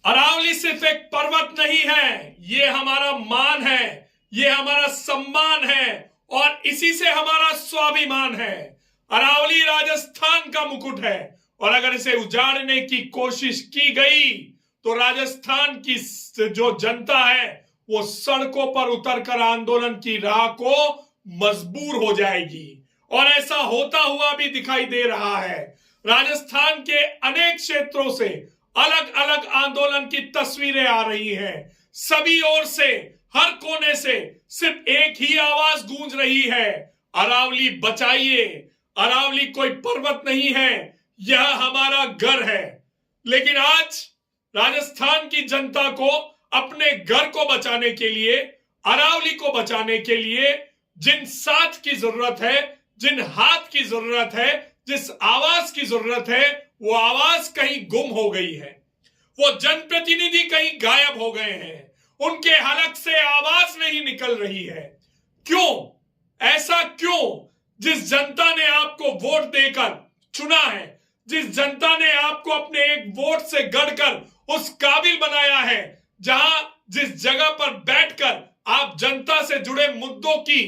अरावली सिर्फ एक पर्वत नहीं है, ये हमारा मान है, ये हमारा सम्मान है और इसी से हमारा स्वाभिमान है। अरावली राजस्थान का मुकुट है और अगर इसे उजाड़ने की कोशिश की गई तो राजस्थान की जो जनता है वो सड़कों पर उतरकर आंदोलन की राह को मजबूर हो जाएगी और ऐसा होता हुआ भी दिखाई दे रहा है। राजस्थान के अनेक क्षेत्रों से अलग अलग आंदोलन की तस्वीरें आ रही हैं। सभी ओर से, हर कोने से सिर्फ एक ही आवाज गूंज रही है, अरावली बचाइए। अरावली कोई पर्वत नहीं है, यह हमारा घर है। लेकिन आज राजस्थान की जनता को अपने घर को बचाने के लिए, अरावली को बचाने के लिए जिन साथ की जरूरत है, जिन हाथ की जरूरत है, जिस आवाज की जरूरत है, वो आवाज कहीं गुम हो गई है। वो जनप्रतिनिधि कहीं गायब हो गए हैं, उनके हलक से आवाज नहीं निकल रही है। क्यों? ऐसा क्यों? जिस जनता ने आपको वोट देकर चुना है, जिस जनता ने आपको अपने एक वोट से गढ़कर उस काबिल बनाया है, जिस जगह पर बैठकर आप जनता से जुड़े मुद्दों की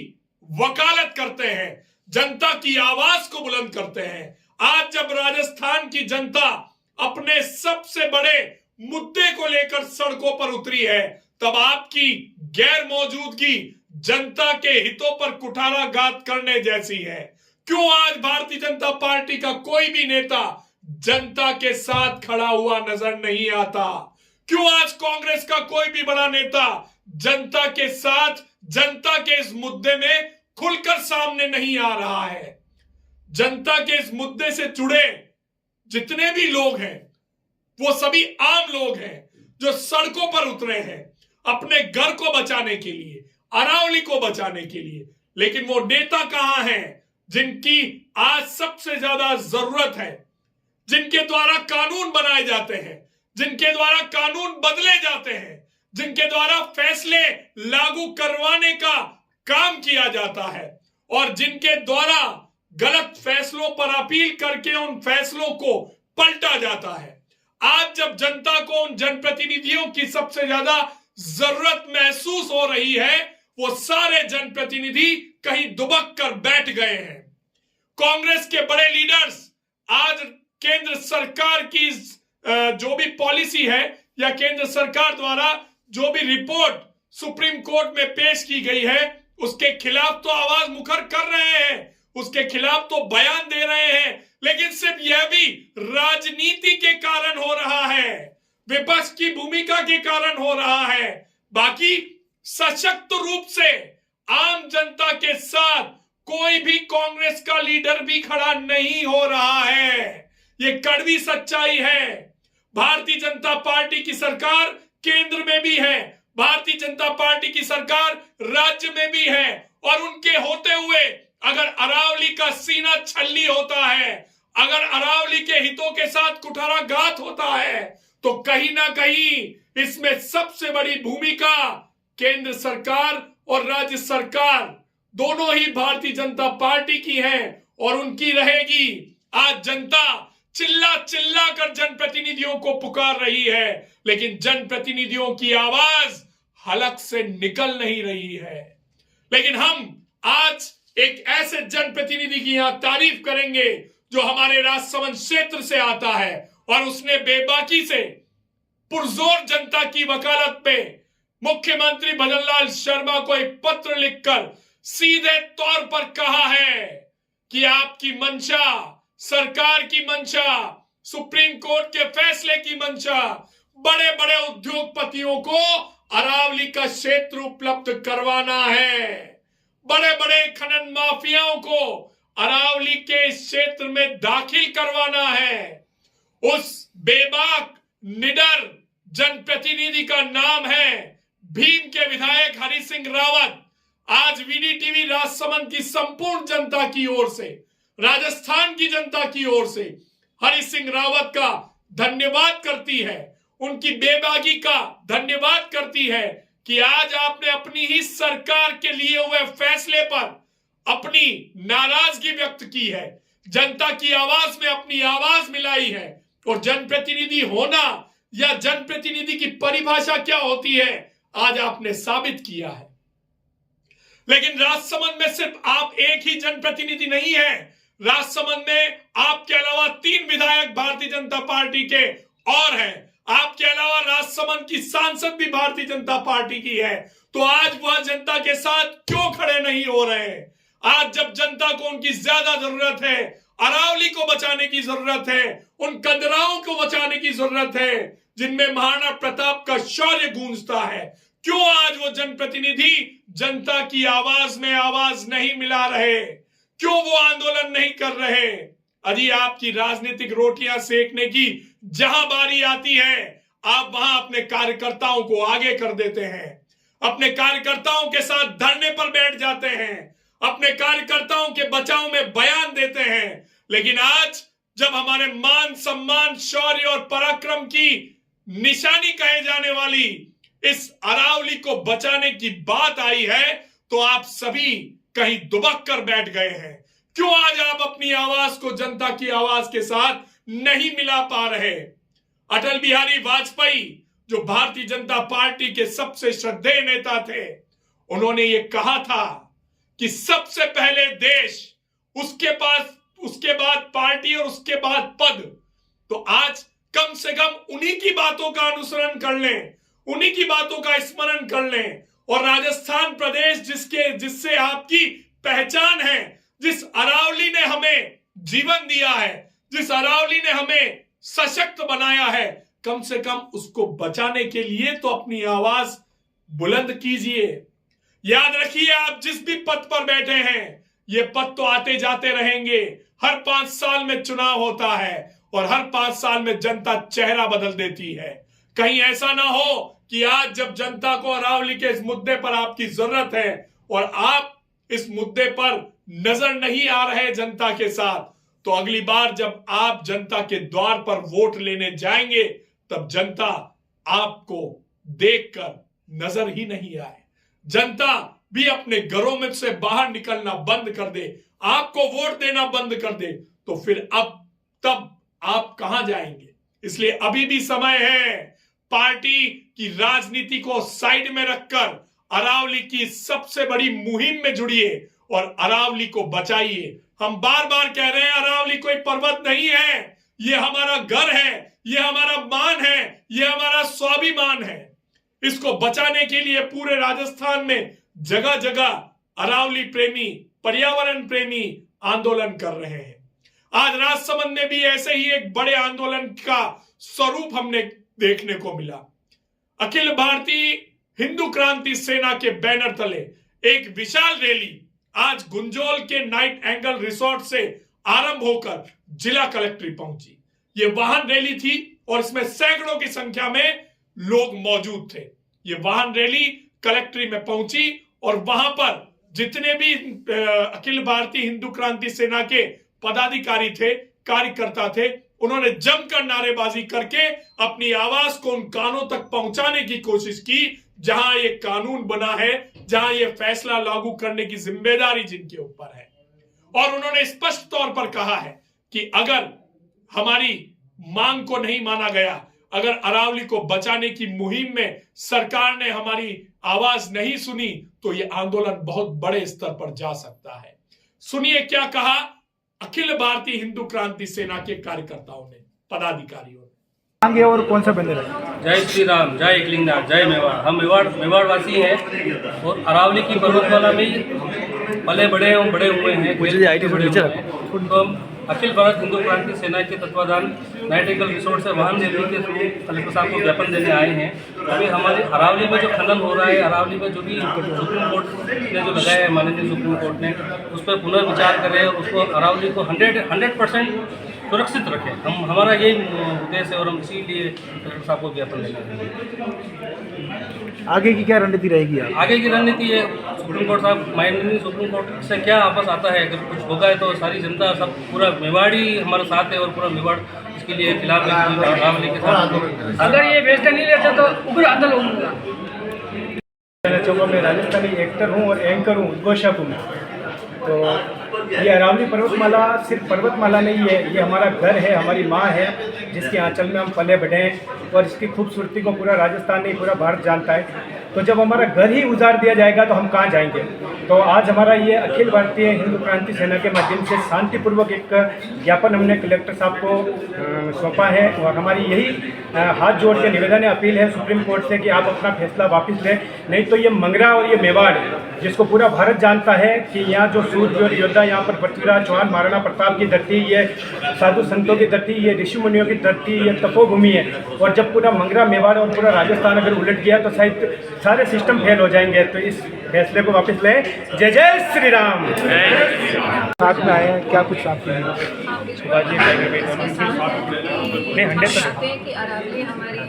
वकालत करते हैं, जनता की आवाज को बुलंद करते हैं। आज जब राजस्थान की जनता अपने सबसे बड़े मुद्दे को लेकर सड़कों पर उतरी है, तब आपकी गैर मौजूदगी जनता के हितों पर कुठाराघात करने जैसी है। क्यों आज भारतीय जनता पार्टी का कोई भी नेता जनता के साथ खड़ा हुआ नजर नहीं आता? क्यों आज कांग्रेस का कोई भी बड़ा नेता जनता के साथ, जनता के इस मुद्दे में खुलकर सामने नहीं आ रहा है? जनता के इस मुद्दे से जुड़े जितने भी लोग हैं वो सभी आम लोग हैं जो सड़कों पर उतरे हैं अपने घर को बचाने के लिए, अरावली को बचाने के लिए। लेकिन वो नेता कहां हैं जिनकी आज सबसे ज्यादा जरूरत है, जिनके द्वारा कानून बनाए जाते हैं, जिनके द्वारा कानून बदले जाते हैं, जिनके द्वारा फैसले लागू करवाने का काम किया जाता है और जिनके द्वारा गलत फैसलों पर अपील करके उन फैसलों को पलटा जाता है। आज जब जनता को उन जनप्रतिनिधियों की सबसे ज्यादा जरूरत महसूस हो रही है, वो सारे जनप्रतिनिधि कहीं दुबक कर बैठ गए हैं। कांग्रेस के बड़े लीडर्स आज केंद्र सरकार की जो भी पॉलिसी है या केंद्र सरकार द्वारा जो भी रिपोर्ट सुप्रीम कोर्ट में पेश की गई है उसके खिलाफ तो आवाज मुखर कर रहे हैं, उसके खिलाफ तो बयान दे रहे हैं, लेकिन सिर्फ यह भी राजनीति के कारण हो रहा है, विपक्ष की भूमिका के कारण हो रहा है। बाकी सशक्त रूप से आम जनता के साथ कोई भी कांग्रेस का लीडर भी खड़ा नहीं हो रहा है। ये कड़वी सच्चाई है। भारतीय जनता पार्टी की सरकार केंद्र में भी है, भारतीय जनता पार्टी की सरकार राज्य में भी है और उनके होते हुए अगर अरावली का सीना छल्ली होता है, अगर अरावली के हितों के साथ कुठाराघात होता है, तो कहीं ना कहीं इसमें सबसे बड़ी भूमिका केंद्र सरकार और राज्य सरकार दोनों ही भारतीय जनता पार्टी की है और उनकी रहेगी। आज जनता चिल्ला चिल्ला कर जनप्रतिनिधियों को पुकार रही है, लेकिन जनप्रतिनिधियों की आवाज हलक से निकल नहीं रही है। लेकिन हम आज एक ऐसे जनप्रतिनिधि की यहां तारीफ करेंगे जो हमारे राजसमंद क्षेत्र से आता है और उसने बेबाकी से पुरजोर जनता की वकालत पे मुख्यमंत्री भजनलाल शर्मा को एक पत्र लिखकर सीधे तौर पर कहा है कि आपकी मंशा, सरकार की मंशा, सुप्रीम कोर्ट के फैसले की मंशा बड़े बड़े उद्योगपतियों को अरावली का क्षेत्र उपलब्ध करवाना है, बड़े बड़े खनन माफियाओं को अरावली के इस क्षेत्र में दाखिल करवाना है। उस बेबाक निडर जनप्रतिनिधि का नाम है भीम के विधायक हरि सिंह रावत। आज वीडीटीवी राजसमंद की संपूर्ण जनता की ओर से, राजस्थान की जनता की ओर से हरि सिंह रावत का धन्यवाद करती है, उनकी बेबाकी का धन्यवाद करती है कि आज आपने अपनी ही सरकार के लिए हुए फैसले पर अपनी नाराजगी व्यक्त की है, जनता की आवाज में अपनी आवाज मिलाई है और जनप्रतिनिधि होना या जनप्रतिनिधि की परिभाषा क्या होती है आज आपने साबित किया है। लेकिन राजसमंद में सिर्फ आप एक ही जनप्रतिनिधि नहीं है, राजसमंद में आपके अलावा 3 विधायक भारतीय जनता पार्टी के और हैं। आपके अलावा राजसमंद की सांसद भी भारतीय जनता पार्टी की है। तो आज वह जनता के साथ क्यों खड़े नहीं हो रहे? आज जब जनता को उनकी ज्यादा जरूरत है, अरावली को बचाने की जरूरत है, उन कंदराओं को बचाने की जरूरत है जिनमें महाराणा प्रताप का शौर्य गूंजता है, क्यों आज वो जनप्रतिनिधि जनता की आवाज में आवाज नहीं मिला रहे? क्यों वो आंदोलन नहीं कर रहे? अजी आपकी राजनीतिक रोटियां सेकने की जहां बारी आती है, आप वहां अपने कार्यकर्ताओं को आगे कर देते हैं, अपने कार्यकर्ताओं के साथ धरने पर बैठ जाते हैं, अपने कार्यकर्ताओं के बचाव में बयान देते हैं। लेकिन आज जब हमारे मान सम्मान शौर्य और पराक्रम की निशानी कहे जाने वाली इस अरावली को बचाने की बात आई है, तो आप सभी कहीं दुबक कर बैठ गए हैं। क्यों आज आप अपनी आवाज को जनता की आवाज के साथ नहीं मिला पा रहे? अटल बिहारी वाजपेयी जो भारतीय जनता पार्टी के सबसे श्रद्धेय नेता थे, उन्होंने ये कहा था कि सबसे पहले देश, उसके बाद पार्टी और उसके बाद पद। तो आज कम से कम उन्हीं की बातों का अनुसरण कर लें, उन्हीं की बातों का स्मरण कर लें। और राजस्थान प्रदेश जिससे आपकी पहचान है, जिस अरावली ने हमें जीवन दिया है, जिस अरावली ने हमें सशक्त बनाया है, कम से कम उसको बचाने के लिए तो अपनी आवाज बुलंद कीजिए। याद रखिए, आप जिस भी पद पर बैठे हैं, ये पद तो आते जाते रहेंगे। हर 5 साल में चुनाव होता है और हर 5 साल में जनता चेहरा बदल देती है। कहीं ऐसा ना हो कि आज जब जनता को अरावली के इस मुद्दे पर आपकी जरूरत है और आप इस मुद्दे पर नजर नहीं आ रहे जनता के साथ, तो अगली बार जब आप जनता के द्वार पर वोट लेने जाएंगे, तब जनता आपको देखकर नजर ही नहीं आए, जनता भी अपने घरों में से बाहर निकलना बंद कर दे, आपको वोट देना बंद कर दे, तो फिर तब आप कहां जाएंगे? इसलिए अभी भी समय है, पार्टी की राजनीति को साइड में रखकर अरावली की सबसे बड़ी मुहिम में जुड़िए और अरावली को बचाइए। हम बार बार कह रहे हैं, अरावली कोई पर्वत नहीं है, ये हमारा घर है, ये हमारा मान है, ये हमारा स्वाभिमान है। इसको बचाने के लिए पूरे राजस्थान में जगह जगह अरावली प्रेमी, पर्यावरण प्रेमी आंदोलन कर रहे हैं। आज राजसमंद में भी ऐसे ही एक बड़े आंदोलन का स्वरूप हमने देखने को मिला। अखिल भारतीय हिंदू क्रांति सेना के बैनर तले एक विशाल रैली आज गुंजोल के नाइट एंगल रिसोर्ट से आरंभ होकर जिला कलेक्ट्रेट पहुंची। ये वाहन रैली थी और इसमें सैकड़ों की संख्या में लोग मौजूद थे। ये वाहन रैली कलेक्ट्रेट में पहुंची और वहां पर जितने भी अखिल भारतीय हिंदू क्रांति सेना के पदाधिकारी थे, कार्यकर्ता थे, उन्होंने जमकर नारेबाजी करके अपनी आवाज को उन कानों तक पहुंचाने की कोशिश की जहां ये कानून बना है, जहां ये फैसला लागू करने की जिम्मेदारी जिनके ऊपर है। और उन्होंने स्पष्ट तौर पर कहा है कि अगर हमारी मांग को नहीं माना गया, अगर अरावली को बचाने की मुहिम में सरकार ने हमारी आवाज नहीं सुनी, तो ये आंदोलन बहुत बड़े स्तर पर जा सकता है। सुनिए क्या कहा अखिल भारतीय हिंदू क्रांति सेना के कार्यकर्ताओं ने, पदाधिकारियों ने। आगे और कौन सा बैनर है? जय श्री राम, जय एकलिंगनाथ, जय मेवाड़। हम मेवाड़ वासी हैं और अरावली की पर्वतमाला में पले बड़े हुए हैं, तो हम अखिल भारत हिंदू क्रांति सेना के तत्वाधान नाइट एंगल रिसोर्ट से वाहन रैली के थ्रू कलेक्टर साहब को ज्ञापन देने आए हैं। अभी हमारे अरावली में जो खनन हो रहा है, अरावली में जो भी सुप्रीम कोर्ट ने जो लगाया है, माननीय सुप्रीम कोर्ट ने, उस पर पुनर्विचार करें और उसको अरावली को 100% सुरक्षित रखें। हमारा यही उद्देश्य है और हम इसीलिए कलेक्टर साहब को ज्ञापन देना है। आगे की क्या रणनीति रहेगी? आगे की रणनीति है, सुप्रीम कोर्ट साहब, माननीय सुप्रीम कोर्ट से क्या वापस आता है, अगर कुछ होगा है तो सारी जनता, सब पूरा मेवाड़ी हमारे साथ है और पूरा मेवाड़ इसके लिए खिलाफ है अरावली के साथ। अगर ये फैसला नहीं लेते तो उग्र आंदोलन होगा। मैं राजस्थानी एक्टर हूँ और एंकर हूँ उद्घोष ठाकुर। तो ये अरावली पर्वतमाला सिर्फ पर्वतमाला नहीं है, ये हमारा घर है, हमारी माँ है, जिसके आंचल में हम पले बढ़े हैं और इसकी खूबसूरती को पूरा राजस्थान नहीं पूरा भारत जानता है। तो जब हमारा घर ही उजाड़ दिया जाएगा तो हम कहाँ जाएंगे। तो आज हमारा ये अखिल भारतीय हिंदू क्रांति सेना के माध्यम से शांतिपूर्वक एक ज्ञापन हमने कलेक्टर साहब को सौंपा है और हमारी यही हाथ जोड़ के निवेदन है, अपील है सुप्रीम कोर्ट से कि आप अपना फैसला वापस लें। नहीं तो ये मंगरा और ये मेवाड़ जिसको पूरा भारत जानता है कि यहाँ जो सूरवीर योद्धा यहाँ पर पृथ्वीराज चौहान महाराणा प्रताप की धरती, ये साधु संतों की धरती, ये ऋषि मुनियों की धरती, ये तपोभूमि है। और जब पूरा मंगरा मेवाड़ और पूरा राजस्थान अगर उलट गया तो शायद सारे सिस्टम फेल हो जाएंगे। तो इस फैसले को वापस लें। जय जय श्री राम। साथ में आए हैं, क्या कुछ आपके चाहते हैं कि अरावली हमारी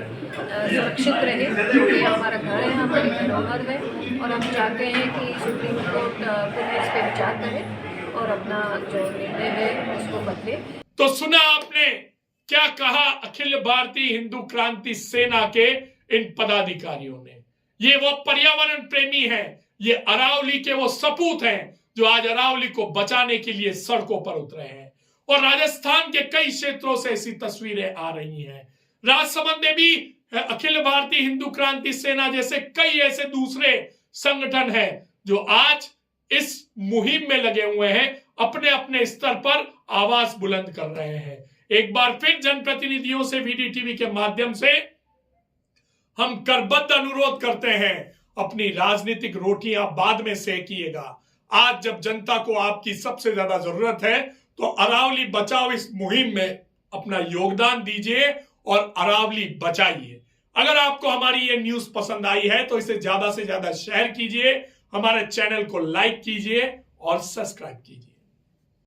सुरक्षित रहे, ये हमारा घर है, हमारी धरोहर है और हम चाहते हैं कि सुप्रीम कोर्ट पुनः इस पर विचार करे और अपना जो निर्णय है उसको बदले। तो सुना आपने क्या कहा अखिल भारतीय हिंदू क्रांति सेना के इन पदाधिकारियों ने। ये वो पर्यावरण प्रेमी हैं, ये अरावली के वो सपूत हैं जो आज अरावली को बचाने के लिए सड़कों पर उतरे हैं। और राजस्थान के कई क्षेत्रों से ऐसी तस्वीरें आ रही हैं। राजसमंद में भी अखिल भारतीय हिंदू क्रांति सेना जैसे कई ऐसे दूसरे संगठन हैं जो आज इस मुहिम में लगे हुए हैं, अपने अपने स्तर पर आवाज बुलंद कर रहे हैं। एक बार फिर जनप्रतिनिधियों से VDTV के माध्यम से हम करबद्ध अनुरोध करते हैं, अपनी राजनीतिक रोटियां बाद में सेकिएगा। आज जब जनता को आपकी सबसे ज्यादा जरूरत है तो अरावली बचाओ इस मुहिम में अपना योगदान दीजिए और अरावली बचाइए। अगर आपको हमारी ये न्यूज पसंद आई है तो इसे ज्यादा से ज्यादा शेयर कीजिए, हमारे चैनल को लाइक कीजिए और सब्सक्राइब कीजिए।